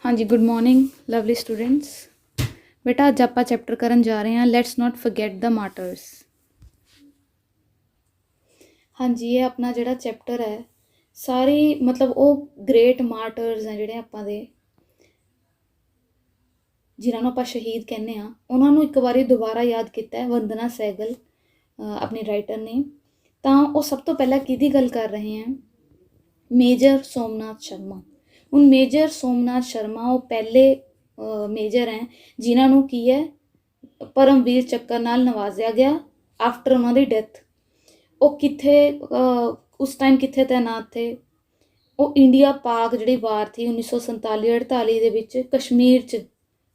हाँ जी, good morning lovely students. बेटा अज आप चैप्टर करन जा रहे हैं let's not forget the martyrs. हाँ जी, ये अपना जिहड़ा चैप्टर है सारी मतलब वो ग्रेट मार्टर्स हैं जिहड़े आपां दे जिन्हां नूं आपां शहीद कहने आ उन्हां नूं एक बारी दोबारा याद किया है वंदना सहगल अपनी राइटर ने। तो वो सब तो पहला किहदी गल कर रहे हैं, मेजर सोमनाथ शर्मा। हुण मेजर सोमनाथ शर्मा वो पहले मेजर हैं जिन्हां नूं की है परमवीर चक्कर नाल नवाजिया गया आफ्टर उन्हां दी डेथ। वो कित्थे उस टाइम कित्थे तैनात थे? वो इंडिया पाक जिहड़ी वार थी 1947-48 दे विच कश्मीर च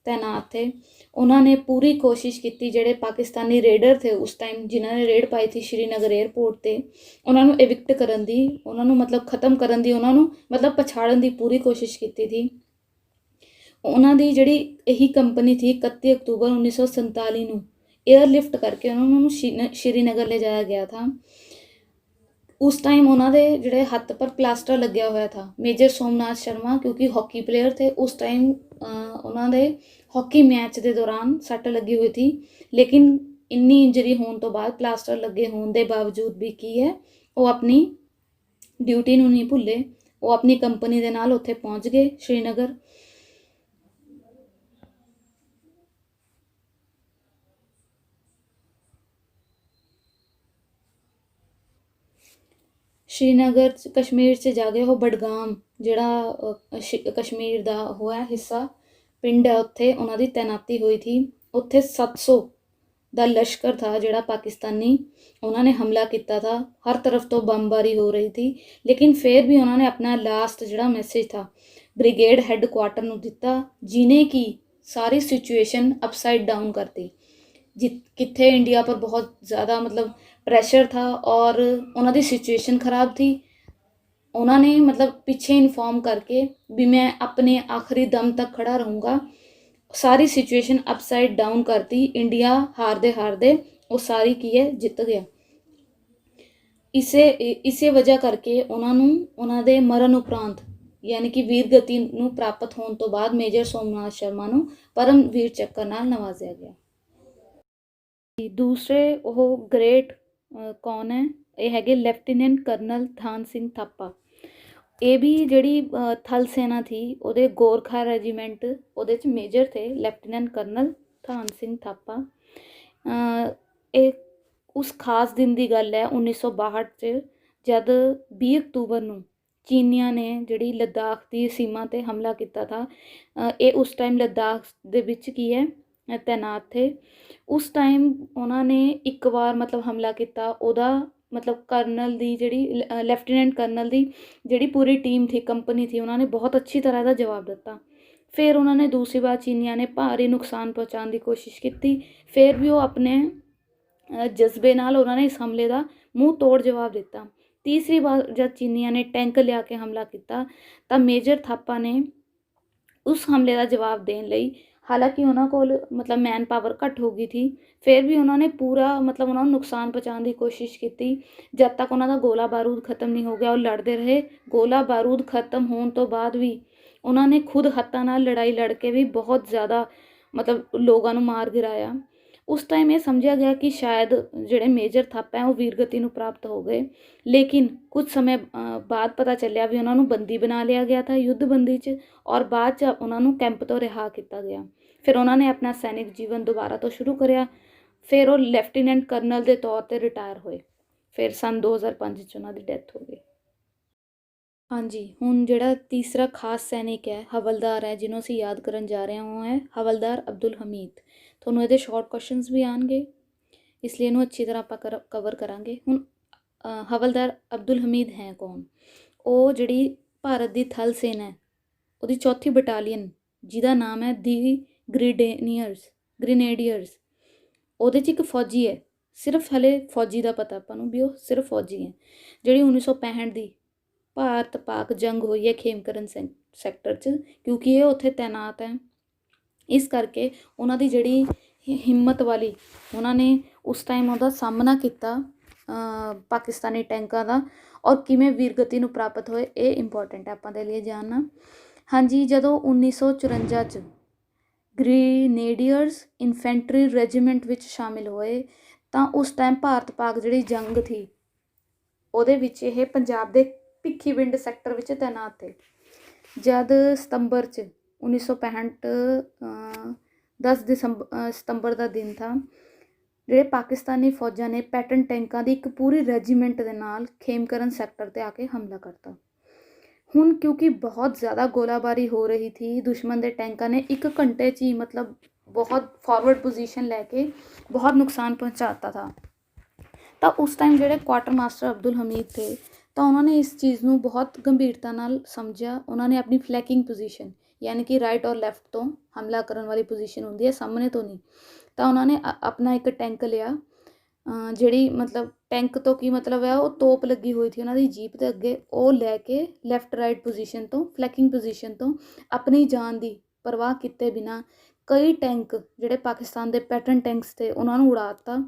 तैनात थे। उन्होंने पूरी कोशिश की, जिहड़े पाकिस्तानी रेडर थे उस टाइम जिन्होंने रेड पाई थी श्रीनगर एयरपोर्ट ते, उन्होंने एविक्ट करन दी, उन्होंने मतलब ख़त्म करन दी, उन्होंने मतलब पछाड़न दी पूरी कोशिश की थी। उन्हों दी जिहड़ी यही कंपनी थी 31 अक्तूबर 1947 नूं एयरलिफ्ट करके उन्होंने श्रीनगर ले जाया गया था। उस टाइम उन्होंने जिहड़े हत्थ पर प्लास्टर लग्या होया था मेजर सोमनाथ शर्मा, क्योंकि हॉकी प्लेयर थे उस टाइम, उन्होंने हॉकी मैच के दौरान सट्ट लगी हुई थी, लेकिन इन्नी इंजरी होने तो बाद प्लास्टर लगे होने के बावजूद भी की है वो अपनी ड्यूटी नूं नहीं भुल्ले। वो अपनी कंपनी दे नाल उत्थे पहुंच गए श्रीनगर। श्रीनगर कश्मीर च जाके वो बडगाम जिहड़ा कश्मीर दा वो है हिस्सा पिंड है, उत्थे उन्हां दी तैनाती हुई थी। उत्थे 700 दा लश्कर था जिहड़ा पाकिस्तानी, उन्होंने हमला किया था। हर तरफ तो बमबारी हो रही थी, लेकिन फिर भी उन्होंने अपना लास्ट जिहड़ा मैसेज था ब्रिगेड हैडक्वार्टर नूं दिता, जिन्हें की सारी सिचुएशन अपसाइड डाउन कर दी। कित्थे इंडिया पर बहुत ज़्यादा मतलब प्रेशर था और उन्होंने सिचुएशन ख़राब थी। उन्होंने मतलब पीछे इन्फॉर्म करके भी मैं अपने आखिरी दम तक खड़ा रहूँगा, सारी सिचुएशन अपसाइड डाउन करती। इंडिया हारदे हारदे वो सारी की है जित गया। इसे वजह करके उन्होंने मरण उपरांत यानी कि वीर गति नूं प्राप्त होने तो बाद मेजर सोमनाथ शर्मा नूं परमवीर चक्कर नाल नवाजिया गया। दूसरे वो ग्रेट कौन है, ये हैगे ਲੈਫਟੀਨੈਂਟ ਕਰਨਲ थान सिंह थापा। ये भी जिहड़ी थल सेना थी ਉਹਦੇ गोरखा रेजीमेंट ਉਹਦੇ ਚ मेजर थे ਲੈਫਟੀਨੈਂਟ ਕਰਨਲ थान सिंह थापा। ਇਹ उस खास दिन की गल है 1962 च, जद 20 अक्तूबर ਨੂੰ चीनिया ने जिहड़ी लद्दाख की सीमा ते हमला किया था। ये उस टाइम लद्दाख दे विच की है तैनात थे। उस टाइम उन्होंने एक बार मतलब हमला किया, उहदा मतलब करनल दी जिहड़ी ਲੈਫਟੀਨੈਂਟ करनल दी जिहड़ी पूरी टीम थी कंपनी थी, उन्होंने बहुत अच्छी तरह का जवाब दिता। फिर उन्होंने दूसरी बार चीनिया ने भारी नुकसान पहुँचाने की कोशिश की, फिर भी वो अपने जज्बे नाल उन्होंने इस हमले का मूँह तोड़ जवाब दिता। तीसरी बार जब चीनिया ने टैंक लिया के हमला किया तो मेजर थापा ने उस हमले का जवाब देने लई, हालांकि उन्होंने को मतलब मैन पावर घट हो गई थी, फिर भी उन्होंने पूरा मतलब उन्होंने नुकसान पहुँचाने की कोशिश की जब तक उन्होंने गोला बारूद खत्म नहीं हो गया। और लड़ते रहे, गोला बारूद खत्म होने तो बाद भी उन्होंने खुद हत्थां नाल लड़ाई लड़के भी बहुत ज़्यादा मतलब लोगों को मार गिराया। उस टाइम ये समझा गया कि शायद जिहड़े मेजर थापा हैं वो वीरगति नूं प्राप्त हो गए, लेकिन कुछ समय बाद पता चलिया भी उन्होंने बंदी बना लिया गया था युद्ध बंदी च, और बाद च उन्होंने कैंप तो रिहा किया गया। फिर उन्होंने अपना सैनिक जीवन दोबारा तो शुरू करिया। फिर वो ਲੈਫਟੀਨੈਂਟ करनल के तौर पर रिटायर होए। फिर सन 2005 च उन्होंने डेथ हो गई। हाँ जी, हुण जिहड़ा तीसरा खास सैनिक है हवलदार है जिन्हों असीं याद करन जा रहे हैं, वो है हवलदार अब्दुल हमीद। तुहानूं इहदे शॉर्ट क्वेश्चनस भी आउणगे, इसलिए इहनूं अच्छी तरह आपां कवर करांगे। हुण हवलदार अब्दुल हमीद हैं कौन? वो जिहड़ी भारत की थल सेना है ਉਹਦੀ 4थी बटालियन जिहदा नाम है दी ग्रीनेडियर्स, ਉਹਦੇ 'ਚ ਇੱਕ फौजी है, सिर्फ हले फौजी का पता ਆਪਾਂ ਨੂੰ ਵੀ ਉਹ सिर्फ फौजी है, ਜਿਹੜੀ 1965 ਦੀ ਭਾਰਤ ਪਾਕ जंग हुई है खेमकरन सैक्टर च, क्योंकि ये उत्थे तैनात है। इस करके उन्हां दी जिहड़ी हिम्मत वाली उन्होंने उस टाइम उहदा सामना किया पाकिस्तानी टैंकों का, और किमें वीरगति नूं प्राप्त होए ये इंपॉर्टेंट है आपां दे लिए जानना। ਹਾਂਜੀ, ਜਦੋਂ 1954 'ਚ ਗ੍ਰੀਨੇਡੀਅਰਸ ਇਨਫੈਂਟਰੀ ਰੈਜੀਮੈਂਟ ਵਿੱਚ ਸ਼ਾਮਿਲ ਹੋਏ ਤਾਂ ਉਸ ਟਾਈਮ ਭਾਰਤ ਪਾਕ ਜਿਹੜੀ ਜੰਗ ਸੀ ਉਹਦੇ ਵਿੱਚ ਇਹ ਪੰਜਾਬ ਦੇ ਭਿੱਖੀਵਿੰਡ ਸੈਕਟਰ ਵਿੱਚ ਤੈਨਾਤ ਥੇ। ਜਦ ਸਤੰਬਰ 'ਚ 1965 10 ਸਤੰਬਰ ਦਾ ਦਿਨ ਥਾ, ਜਿਹੜੇ ਪਾਕਿਸਤਾਨੀ ਫੌਜਾਂ ਨੇ ਪੈਟਨ ਟੈਂਕਾਂ ਦੀ ਇੱਕ ਪੂਰੀ ਰੈਜੀਮੈਂਟ ਦੇ ਨਾਲ ਖੇਮਕਰਨ ਸੈਕਟਰ 'ਤੇ ਆ ਕੇ ਹਮਲਾ ਕਰਤਾ। ਹੁਣ ਕਿਉਂਕਿ ਬਹੁਤ ਜ਼ਿਆਦਾ ਗੋਲਾਬਾਰੀ ਹੋ ਰਹੀ ਥੀ, ਦੁਸ਼ਮਣ ਦੇ ਟੈਂਕਾਂ ਨੇ 1 ਘੰਟੇ 'ਚ ਹੀ ਮਤਲਬ ਬਹੁਤ ਫਾਰਵਰਡ ਪੋਜੀਸ਼ਨ ਲੈ ਕੇ ਬਹੁਤ ਨੁਕਸਾਨ ਪਹੁੰਚਾਤਾ ਥਾ। ਤਾਂ ਉਸ ਟਾਈਮ ਜਿਹੜੇ ਕੁਆਟਰ ਮਾਸਟਰ ਅਬਦੁਲ ਹਮੀਦ ਥੇ ਤਾਂ ਉਹਨਾਂ ਨੇ ਇਸ ਚੀਜ਼ ਨੂੰ ਬਹੁਤ ਗੰਭੀਰਤਾ ਨਾਲ ਸਮਝਿਆ। ਉਹਨਾਂ ਨੇ ਆਪਣੀ ਫਲੈਕਿੰਗ ਪੋਜੀਸ਼ਨ ਯਾਨੀ ਕਿ ਰਾਈਟ ਔਰ ਲੈਫਟ ਤੋਂ ਹਮਲਾ ਕਰਨ ਵਾਲੀ ਪੋਜੀਸ਼ਨ ਹੁੰਦੀ ਹੈ, ਸਾਹਮਣੇ ਤੋਂ ਨਹੀਂ, ਤਾਂ ਉਹਨਾਂ ਨੇ ਆਪਣਾ ਇੱਕ ਟੈਂਕ ਲਿਆ, ਜਿਹੜੀ ਮਤਲਬ ਟੈਂਕ ਤੋਂ ਕੀ ਮਤਲਬ ਹੈ, ਉਹ ਤੋਪ ਲੱਗੀ ਹੋਈ ਸੀ ਉਹਨਾਂ ਦੀ ਜੀਪ ਦੇ ਅੱਗੇ, ਉਹ ਲੈ ਕੇ ਲੈਫਟ ਰਾਈਟ ਪੋਜੀਸ਼ਨ ਤੋਂ ਫਲੈਕਿੰਗ ਪੋਜੀਸ਼ਨ ਤੋਂ ਆਪਣੀ ਜਾਨ ਦੀ ਪਰਵਾਹ ਕੀਤੇ ਬਿਨਾਂ ਕਈ ਟੈਂਕ ਜਿਹੜੇ ਪਾਕਿਸਤਾਨ ਦੇ ਪੈਟਰਨ ਟੈਂਕਸ ਤੇ ਉਹਨਾਂ ਨੂੰ ਉਡਾ ਦਿੱਤਾ।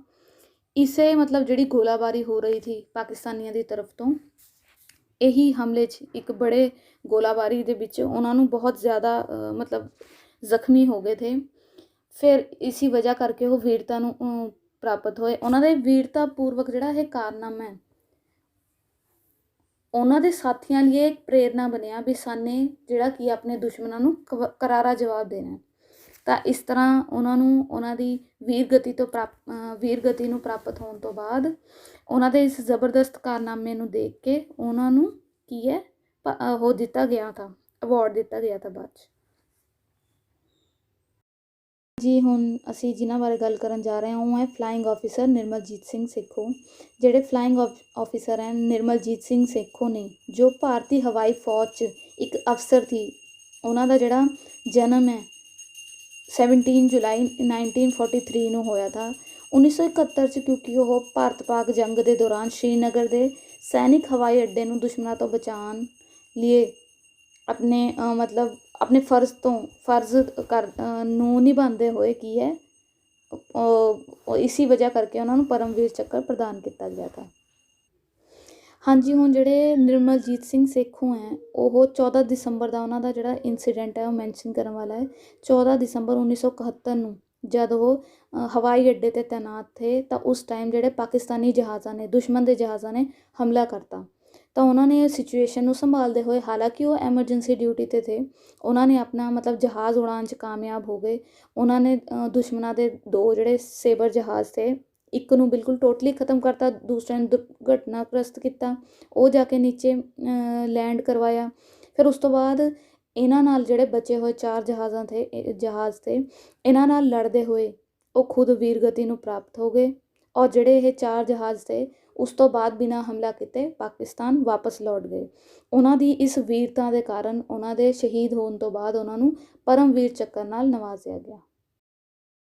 ਇਸੇ ਮਤਲਬ ਜਿਹੜੀ ਗੋਲਾਬਾਰੀ ਹੋ ਰਹੀ ਥੀ ਪਾਕਿਸਤਾਨੀਆਂ ਦੀ ਤਰਫ ਤੋਂ, ਇਹੀ ਹਮਲੇ 'ਚ ਇੱਕ ਬੜੇ ਗੋਲਾਬਾਰੀ ਦੇ ਵਿੱਚ ਉਹਨਾਂ ਨੂੰ ਬਹੁਤ ਜ਼ਿਆਦਾ ਮਤਲਬ ਜ਼ਖਮੀ ਹੋ ਗਏ ਥੇ। ਫਿਰ ਇਸੀ ਵਜ੍ਹਾ ਕਰਕੇ ਉਹ ਵੀਰਤਾ ਨੂੰ ਪ੍ਰਾਪਤ ਹੋਏ। ਉਹਨਾਂ ਦੇ ਵੀਰਤਾ ਪੂਰਵਕ ਜਿਹੜਾ ਇਹ ਕਾਰਨਾਮਾ ਹੈ ਉਹਨਾਂ ਦੇ ਸਾਥੀਆਂ ਲਈ ਇੱਕ ਪ੍ਰੇਰਨਾ ਬਣਿਆ ਵੀ ਸਾਨੇ ਜਿਹੜਾ ਕਿ ਆਪਣੇ ਦੁਸ਼ਮਣਾਂ ਨੂੰ ਕਰਾਰਾ ਜਵਾਬ ਦੇਣਾ। ਤਾਂ ਇਸ ਤਰ੍ਹਾਂ ਉਹਨਾਂ ਨੂੰ ਉਹਨਾਂ ਦੀ ਵੀਰਗਤੀ ਨੂੰ ਪ੍ਰਾਪਤ ਹੋਣ ਤੋਂ ਬਾਅਦ ਉਹਨਾਂ ਦੇ ਇਸ ਜ਼ਬਰਦਸਤ ਕਾਰਨਾਮੇ ਨੂੰ ਦੇਖ ਕੇ ਉਹਨਾਂ ਨੂੰ ਕੀ ਹੈ ਉਹ ਦਿੱਤਾ ਗਿਆ ਥਾ, ਅਵਾਰਡ ਦਿੱਤਾ ਗਿਆ ਥਾ ਬਾਅਦ 'ਚ। ਜੀ ਹੁਣ ਅਸੀਂ ਜਿਨ੍ਹਾਂ ਬਾਰੇ ਗੱਲ ਕਰਨ ਜਾ ਰਹੇ ਹਾਂ ਉਹ ਹੈ ਫਲਾਇੰਗ ਆਫਿਸਰ ਨਿਰਮਲਜੀਤ ਸਿੰਘ ਸੇਖੋਂ। ਜਿਹੜੇ ਫਲਾਇੰਗ ਆਫਿਸਰ ਹੈ ਨਿਰਮਲਜੀਤ ਸਿੰਘ ਸੇਖੋਂ ਨੇ, ਜੋ ਭਾਰਤੀ ਹਵਾਈ ਫੌਜ 'ਚ ਇੱਕ ਅਫਸਰ ਸੀ। ਉਹਨਾਂ ਦਾ ਜਿਹੜਾ ਜਨਮ ਹੈ 17 ਜੁਲਾਈ 1943 ਨੂੰ ਹੋਇਆ ਥਾ। 1971 'ਚ ਕਿਉਂਕਿ ਉਹ ਭਾਰਤ ਪਾਕ ਜੰਗ ਦੇ ਦੌਰਾਨ ਸ਼੍ਰੀਨਗਰ ਦੇ ਸੈਨਿਕ ਹਵਾਈ ਅੱਡੇ ਨੂੰ ਦੁਸ਼ਮਣਾਂ ਤੋਂ ਬਚਾਉਣ ਲਈ ਆਪਣੇ ਫਰਜ਼ ਨੂੰ ਨਿਭਾਉਂਦੇ ਹੋਏ ਕੀ ਹੈ ਇਸੀ ਵਜ੍ਹਾ ਕਰਕੇ ਉਹਨਾਂ ਨੂੰ ਪਰਮਵੀਰ ਚੱਕਰ ਪ੍ਰਦਾਨ ਕੀਤਾ ਗਿਆ ਥਾ। ਹਾਂਜੀ, ਹੁਣ ਜਿਹੜੇ ਨਿਰਮਲਜੀਤ ਸਿੰਘ ਸੇਖੋਂ ਹੈ ਉਹ 14 ਦਸੰਬਰ ਦਾ ਉਹਨਾਂ ਦਾ ਜਿਹੜਾ ਇੰਸੀਡੈਂਟ ਹੈ ਉਹ ਮੈਂਸ਼ਨ ਕਰਨ ਵਾਲਾ ਹੈ। 14 ਦਸੰਬਰ 1971 ਨੂੰ ਜਦ ਉਹ ਹਵਾਈ ਅੱਡੇ 'ਤੇ ਤੈਨਾਤ ਥੇ ਤਾਂ ਉਸ ਟਾਈਮ ਜਿਹੜੇ ਪਾਕਿਸਤਾਨੀ ਜਹਾਜ਼ਾਂ ਨੇ, ਦੁਸ਼ਮਣ ਦੇ ਜਹਾਜ਼ਾਂ ਨੇ ਹਮਲਾ ਕਰਤਾ। ਤਾਂ ਉਹਨਾਂ ਨੇ ਸਿਚੁਏਸ਼ਨ ਨੂੰ ਸੰਭਾਲਦੇ ਹੋਏ, ਹਾਲਾਂਕਿ ਉਹ ਐਮਰਜੈਂਸੀ ਡਿਊਟੀ 'ਤੇ ਥੇ, ਉਹਨਾਂ ਨੇ ਆਪਣਾ ਮਤਲਬ ਜਹਾਜ਼ ਉਡਾਉਣ 'ਚ ਕਾਮਯਾਬ ਹੋ ਗਏ। ਉਹਨਾਂ ਨੇ ਦੁਸ਼ਮਣਾਂ ਦੇ 2 ਜਿਹੜੇ ਸੇਬਰ ਜਹਾਜ਼ ਥੇ, ਇੱਕ ਨੂੰ ਬਿਲਕੁਲ ਟੋਟਲੀ ਖ਼ਤਮ ਕਰਤਾ, ਦੂਸਰੇ ਨੂੰ ਦੁਰਘਟਨਾਗ੍ਰਸਤ ਕੀਤਾ, ਉਹ ਜਾ ਕੇ ਨੀਚੇ ਲੈਂਡ ਕਰਵਾਇਆ। ਫਿਰ ਉਸ ਤੋਂ ਬਾਅਦ ਇਹਨਾਂ ਨਾਲ ਜਿਹੜੇ ਬਚੇ ਹੋਏ 4 ਜਹਾਜ਼ ਥੇ ਇਹਨਾਂ ਨਾਲ ਲੜਦੇ ਹੋਏ ਉਹ ਖੁਦ ਵੀਰਗਤੀ ਨੂੰ ਪ੍ਰਾਪਤ ਹੋ ਗਏ। ਔਰ ਜਿਹੜੇ ਇਹ 4 ਜਹਾਜ਼ ਥੇ ਉਸ ਤੋਂ ਬਾਅਦ ਬਿਨਾਂ ਹਮਲਾ ਕੀਤੇ ਪਾਕਿਸਤਾਨ ਵਾਪਸ ਲੌਟ ਗਏ। ਉਹਨਾਂ ਦੀ ਇਸ ਵੀਰਤਾ ਦੇ ਕਾਰਨ ਉਹਨਾਂ ਦੇ ਸ਼ਹੀਦ ਹੋਣ ਤੋਂ ਬਾਅਦ ਉਹਨਾਂ ਨੂੰ ਪਰਮਵੀਰ ਚੱਕਰ ਨਾਲ ਨਵਾਜ਼ਿਆ ਗਿਆ।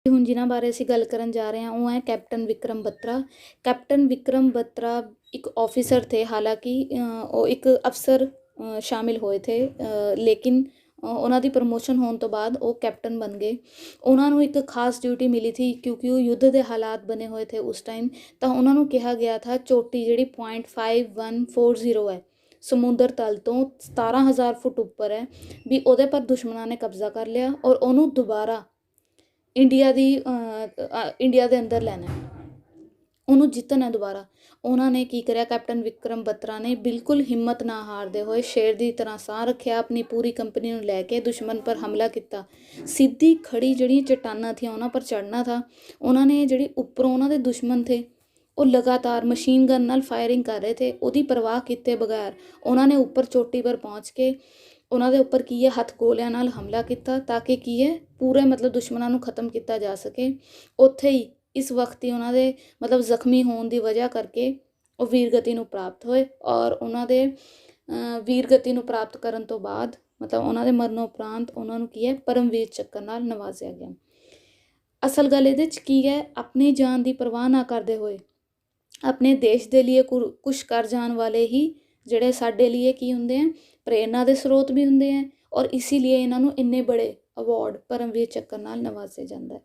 ਹੁਣ ਜਿਨ੍ਹਾਂ ਬਾਰੇ ਅਸੀਂ ਗੱਲ ਕਰਨ ਜਾ ਰਹੇ ਹਾਂ ਉਹ ਹੈ ਕੈਪਟਨ ਵਿਕਰਮ ਬੱਤਰਾ। ਕੈਪਟਨ ਵਿਕਰਮ ਬੱਤਰਾ ਇੱਕ ਆਫਿਸਰ ਥੇ, ਹਾਲਾਂਕਿ ਉਹ ਇੱਕ ਅਫਸਰ ਸ਼ਾਮਿਲ ਹੋਏ ਥੇ, ਲੇਕਿਨ ਉਹਨਾਂ ਦੀ ਪ੍ਰਮੋਸ਼ਨ ਹੋਣ ਤੋਂ ਬਾਅਦ ਉਹ ਕੈਪਟਨ ਬਣ ਗਏ। ਉਹਨਾਂ ਨੂੰ ਇੱਕ ਖਾਸ ਡਿਊਟੀ ਮਿਲੀ ਥੀ ਕਿਉਂਕਿ ਉਹ ਯੁੱਧ ਦੇ ਹਾਲਾਤ ਬਣੇ ਹੋਏ ਥੇ ਉਸ ਟਾਈਮ। ਤਾਂ ਉਹਨਾਂ ਨੂੰ ਕਿਹਾ ਗਿਆ ਥਾ ਚੋਟੀ ਜਿਹੜੀ .5140 ਹੈ ਸਮੁੰਦਰ ਤਲ ਤੋਂ 17,000 ਫੁੱਟ ਉੱਪਰ ਹੈ, ਵੀ ਉਹਦੇ ਪਰ ਦੁਸ਼ਮਣਾਂ ਨੇ ਕਬਜ਼ਾ ਕਰ ਲਿਆ ਔਰ ਉਹਨੂੰ ਦੁਬਾਰਾ ਇੰਡੀਆ ਦੇ ਅੰਦਰ ਲੈਣਾ, ਉਹਨੂੰ ਜਿੱਤਣਾ ਦੁਬਾਰਾ। ਉਹਨਾਂ ਨੇ ਕੀ ਕਰਿਆ, ਕੈਪਟਨ ਵਿਕਰਮ ਬੱਤਰਾ ਨੇ ਬਿਲਕੁਲ ਹਿੰਮਤ ਨਾ ਹਾਰਦੇ ਹੋਏ ਸ਼ੇਰ ਦੀ ਤਰ੍ਹਾਂ ਸਾਹ ਰੱਖਿਆ, ਆਪਣੀ ਪੂਰੀ ਕੰਪਨੀ ਨੂੰ ਲੈ ਕੇ ਦੁਸ਼ਮਣ ਪਰ ਹਮਲਾ ਕੀਤਾ। ਸਿੱਧੀ ਖੜੀ ਜਿਹੜੀਆਂ ਚਟਾਨਾਂ ਥੀਆਂ ਉਹਨਾਂ ਪਰ ਚੜ੍ਹਨਾ ਥਾ। ਉਹਨਾਂ ਨੇ ਜਿਹੜੀ ਉੱਪਰੋਂ ਉਹਨਾਂ ਦੇ ਦੁਸ਼ਮਣ ਥੇ ਉਹ ਲਗਾਤਾਰ ਮਸ਼ੀਨ ਗਨ ਨਾਲ ਫਾਇਰਿੰਗ ਕਰ ਰਹੇ ਥੇ, ਉਹਦੀ ਪਰਵਾਹ ਕੀਤੇ ਬਗੈਰ ਉਹਨਾਂ ਨੇ ਉੱਪਰ ਚੋਟੀ ਪਰ ਪਹੁੰਚ ਕੇ ਉਹਨਾਂ ਦੇ ਉੱਪਰ ਕੀ ਹੈ ਹੱਥ ਗੋਲਿਆਂ ਨਾਲ ਹਮਲਾ ਕੀਤਾ ਤਾਂ ਕਿ ਕੀ ਹੈ ਪੂਰੇ ਮਤਲਬ ਦੁਸ਼ਮਣਾਂ ਨੂੰ ਖ਼ਤਮ ਕੀਤਾ ਜਾ ਸਕੇ। ਉੱਥੇ ਹੀ ਇਸ ਵਕਤ ਹੀ ਉਹਨਾਂ ਦੇ ਮਤਲਬ ਜ਼ਖਮੀ ਹੋਣ ਦੀ ਵਜ੍ਹਾ ਕਰਕੇ ਉਹ ਵੀਰਗਤੀ ਨੂੰ ਪ੍ਰਾਪਤ ਹੋਏ ਔਰ ਉਹਨਾਂ ਦੇ ਵੀਰਗਤੀ ਨੂੰ ਪ੍ਰਾਪਤ ਕਰਨ ਤੋਂ ਬਾਅਦ ਮਤਲਬ ਉਹਨਾਂ ਦੇ ਮਰਨ ਉਪਰੰਤ ਉਹਨਾਂ ਨੂੰ ਕੀ ਹੈ ਪਰਮਵੀਰ ਚੱਕਰ ਨਾਲ ਨਵਾਜ਼ਿਆ ਗਿਆ। ਅਸਲ ਗੱਲ ਇਹਦੇ 'ਚ ਕੀ ਹੈ, ਆਪਣੀ ਜਾਨ ਦੀ ਪਰਵਾਹ ਨਾ ਕਰਦੇ ਹੋਏ ਆਪਣੇ ਦੇਸ਼ ਦੇ ਲਈ ਕੁਛ ਕਰ ਜਾਣ ਵਾਲੇ ਹੀ ਜਿਹੜੇ ਸਾਡੇ ਲਈ ਕੀ ਹੁੰਦੇ ਹੈ ਪ੍ਰੇਰਨਾ ਦੇ ਸਰੋਤ ਵੀ ਹੁੰਦੇ ਹੈ ਔਰ ਇਸੀ ਲਈ ਇਹਨਾਂ ਨੂੰ ਇੰਨੇ ਬੜੇ ਅਵਾਰਡ ਪਰਮਵੀਰ ਚੱਕਰ ਨਾਲ ਨਵਾਜ਼ਿਆ ਜਾਂਦਾ ਹੈ।